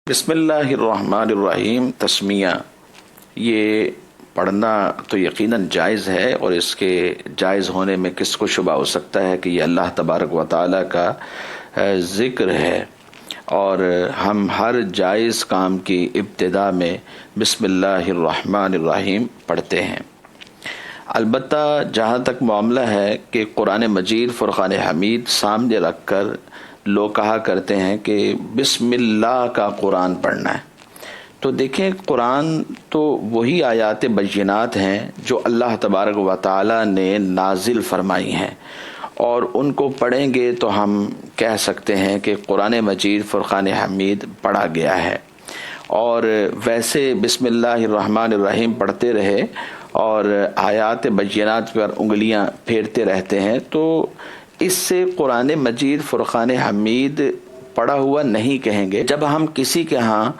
بسم اللہ الرحمن الرحیم تسمیہ یہ پڑھنا تو یقیناً جائز ہے، اور اس کے جائز ہونے میں کس کو شبہ ہو سکتا ہے کہ یہ اللہ تبارک و تعالیٰ کا ذکر ہے، اور ہم ہر جائز کام کی ابتدا میں بسم اللہ الرحمن الرحیم پڑھتے ہیں۔ البتہ جہاں تک معاملہ ہے کہ قرآن مجید فرقان حمید سامنے رکھ کر لوگ کہا کرتے ہیں کہ بسم اللہ کا قرآن پڑھنا ہے، تو دیکھیں قرآن تو وہی آیات بینات ہیں جو اللہ تبارک و تعالی نے نازل فرمائی ہیں، اور ان کو پڑھیں گے تو ہم کہہ سکتے ہیں کہ قرآن مجید فرقان حمید پڑھا گیا ہے۔ اور ویسے بسم اللہ الرحمن الرحیم پڑھتے رہے اور آیات بینات پر انگلیاں پھیرتے رہتے ہیں تو اس سے قرآن مجید فرقان حمید پڑھا ہوا نہیں کہیں گے۔ جب ہم کسی کے ہاں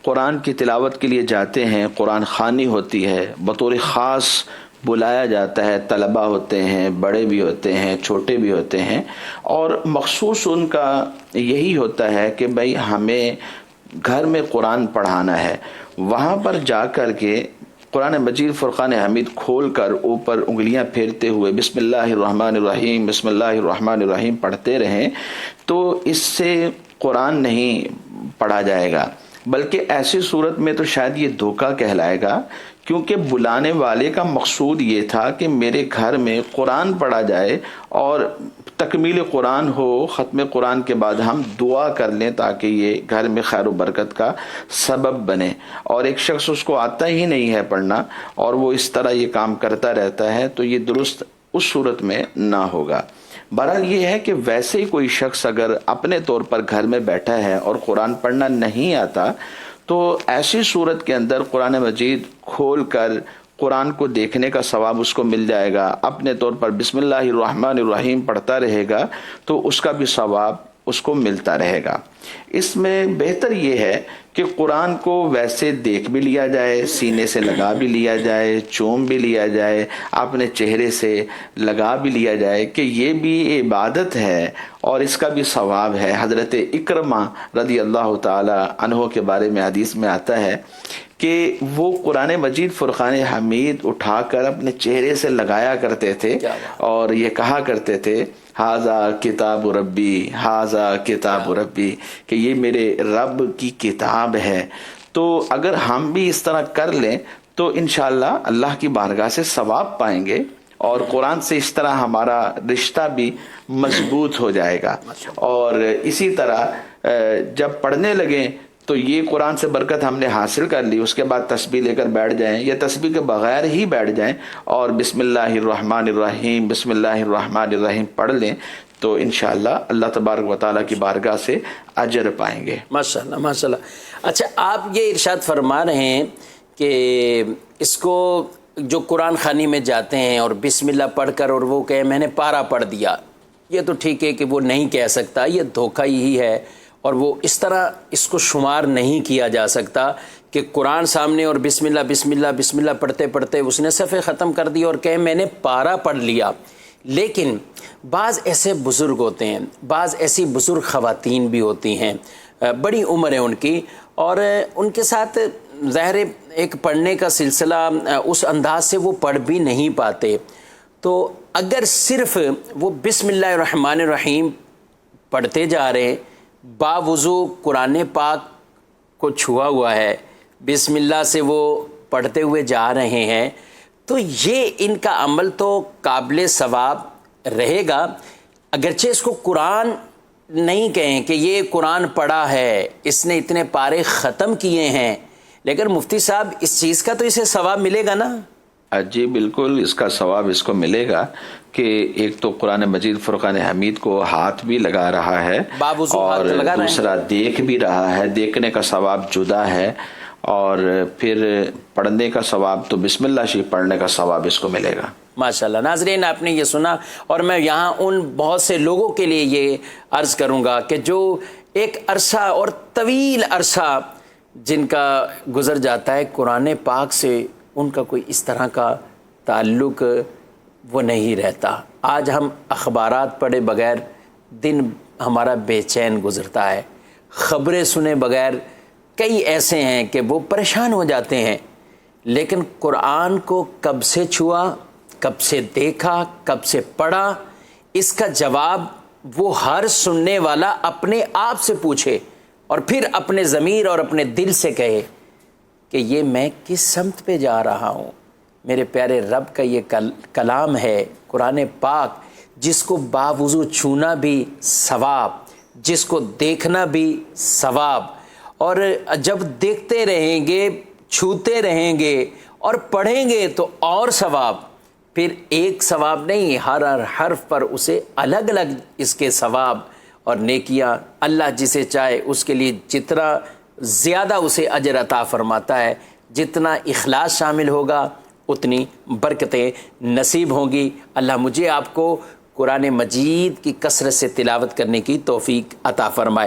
قرآن کی تلاوت کے لیے جاتے ہیں، قرآن خوانی ہوتی ہے، بطور خاص بلایا جاتا ہے، طلبہ ہوتے ہیں، بڑے بھی ہوتے ہیں، چھوٹے بھی ہوتے ہیں، اور مخصوص ان کا یہی ہوتا ہے کہ بھئی ہمیں گھر میں قرآن پڑھانا ہے، وہاں پر جا کر کے قرآن مجید فرقان حمید کھول کر اوپر انگلیاں پھیرتے ہوئے بسم اللہ الرحمن الرحیم بسم اللہ الرحمن الرحیم پڑھتے رہیں تو اس سے قرآن نہیں پڑھا جائے گا، بلکہ ایسی صورت میں تو شاید یہ دھوکہ کہلائے گا، کیونکہ بلانے والے کا مقصود یہ تھا کہ میرے گھر میں قرآن پڑھا جائے اور تکمیل قرآن ہو، ختم قرآن کے بعد ہم دعا کر لیں تاکہ یہ گھر میں خیر و برکت کا سبب بنے، اور ایک شخص اس کو آتا ہی نہیں ہے پڑھنا اور وہ اس طرح یہ کام کرتا رہتا ہے تو یہ درست اس صورت میں نہ ہوگا۔ بہرحال یہ ہے کہ ویسے ہی کوئی شخص اگر اپنے طور پر گھر میں بیٹھا ہے اور قرآن پڑھنا نہیں آتا تو ایسی صورت کے اندر قرآن مجید کھول کر قرآن کو دیکھنے کا ثواب اس کو مل جائے گا، اپنے طور پر بسم اللہ الرحمن الرحیم پڑھتا رہے گا تو اس کا بھی ثواب اس کو ملتا رہے گا۔ اس میں بہتر یہ ہے کہ قرآن کو ویسے دیکھ بھی لیا جائے، سینے سے لگا بھی لیا جائے، چوم بھی لیا جائے، اپنے چہرے سے لگا بھی لیا جائے کہ یہ بھی عبادت ہے اور اس کا بھی ثواب ہے۔ حضرت اکرمہ رضی اللہ تعالی عنہ کے بارے میں حدیث میں آتا ہے کہ وہ قرآن مجید فرقان حمید اٹھا کر اپنے چہرے سے لگایا کرتے تھے اور یہ کہا کرتے تھے ہاذا کتاب ربی ہاذا کتاب ربی، کہ یہ میرے رب کی کتاب ہے۔ تو اگر ہم بھی اس طرح کر لیں تو انشاءاللہ اللہ کی بارگاہ سے ثواب پائیں گے، اور قرآن سے اس طرح ہمارا رشتہ بھی مضبوط ہو جائے گا۔ اور اسی طرح جب پڑھنے لگیں تو یہ قرآن سے برکت ہم نے حاصل کر لی، اس کے بعد تسبیح لے کر بیٹھ جائیں یا تسبیح کے بغیر ہی بیٹھ جائیں اور بسم اللہ الرحمن الرحیم بسم اللہ الرحمن الرحیم پڑھ لیں تو انشاءاللہ اللہ تبارک و تعالیٰ کی بارگاہ سے اجر پائیں گے۔ ماشاءاللہ ماشاءاللہ۔ اچھا، آپ یہ ارشاد فرما رہے ہیں کہ اس کو جو قرآن خوانی میں جاتے ہیں اور بسم اللہ پڑھ کر اور وہ کہے میں نے پارہ پڑھ دیا، یہ تو ٹھیک ہے کہ وہ نہیں کہہ سکتا، یہ دھوکہ ہی ہے، اور وہ اس طرح اس کو شمار نہیں کیا جا سکتا کہ قرآن سامنے اور بسم اللہ بسم اللہ بسم اللہ پڑھتے پڑھتے اس نے صفحے ختم کر دی اور کہے میں نے پارہ پڑھ لیا۔ لیکن بعض ایسے بزرگ ہوتے ہیں، بعض ایسی بزرگ خواتین بھی ہوتی ہیں، بڑی عمر ہے ان کی، اور ان کے ساتھ ظاہر ایک پڑھنے کا سلسلہ اس انداز سے وہ پڑھ بھی نہیں پاتے، تو اگر صرف وہ بسم اللہ الرحمن الرحیم پڑھتے جا رہے ہیں، باوضو قرآن پاک کو چھوا ہوا ہے، بسم اللہ سے وہ پڑھتے ہوئے جا رہے ہیں، تو یہ ان کا عمل تو قابل ثواب رہے گا، اگرچہ اس کو قرآن نہیں کہیں کہ یہ قرآن پڑھا ہے، اس نے اتنے پارے ختم کیے ہیں، لیکن مفتی صاحب اس چیز کا تو اسے ثواب ملے گا نا؟ جی بالکل، اس کا ثواب اس کو ملے گا کہ ایک تو قرآن مجید فرقان حمید کو ہاتھ بھی لگا رہا ہے اور دوسرا دیکھ بھی رہا ہے، دیکھنے کا ثواب جدا ہے، اور پھر پڑھنے کا ثواب تو بسم اللہ شریف پڑھنے کا ثواب اس کو ملے گا۔ ماشاءاللہ۔ ناظرین، آپ نے یہ سنا، اور میں یہاں ان بہت سے لوگوں کے لیے یہ عرض کروں گا کہ جو ایک عرصہ اور طویل عرصہ جن کا گزر جاتا ہے قرآن پاک سے، ان کا کوئی اس طرح کا تعلق وہ نہیں رہتا۔ آج ہم اخبارات پڑھے بغیر دن ہمارا بے چین گزرتا ہے، خبریں سنے بغیر کئی ایسے ہیں کہ وہ پریشان ہو جاتے ہیں، لیکن قرآن کو کب سے چھوا، کب سے دیکھا، کب سے پڑھا، اس کا جواب وہ ہر سننے والا اپنے آپ سے پوچھے اور پھر اپنے ضمیر اور اپنے دل سے کہے کہ یہ میں کس سمت پہ جا رہا ہوں۔ میرے پیارے رب کا یہ کلام ہے قرآن پاک، جس کو باوضو چھونا بھی ثواب، جس کو دیکھنا بھی ثواب، اور جب دیکھتے رہیں گے، چھوتے رہیں گے اور پڑھیں گے تو اور ثواب۔ پھر ایک ثواب نہیں، ہر حرف پر اسے الگ الگ اس کے ثواب اور نیکیاں، اللہ جسے چاہے اس کے لیے جتنا زیادہ اسے اجر عطا فرماتا ہے، جتنا اخلاص شامل ہوگا اتنی برکتیں نصیب ہوں گی۔ اللہ مجھے آپ کو قرآن مجید کی کثرت سے تلاوت کرنے کی توفیق عطا فرمائے۔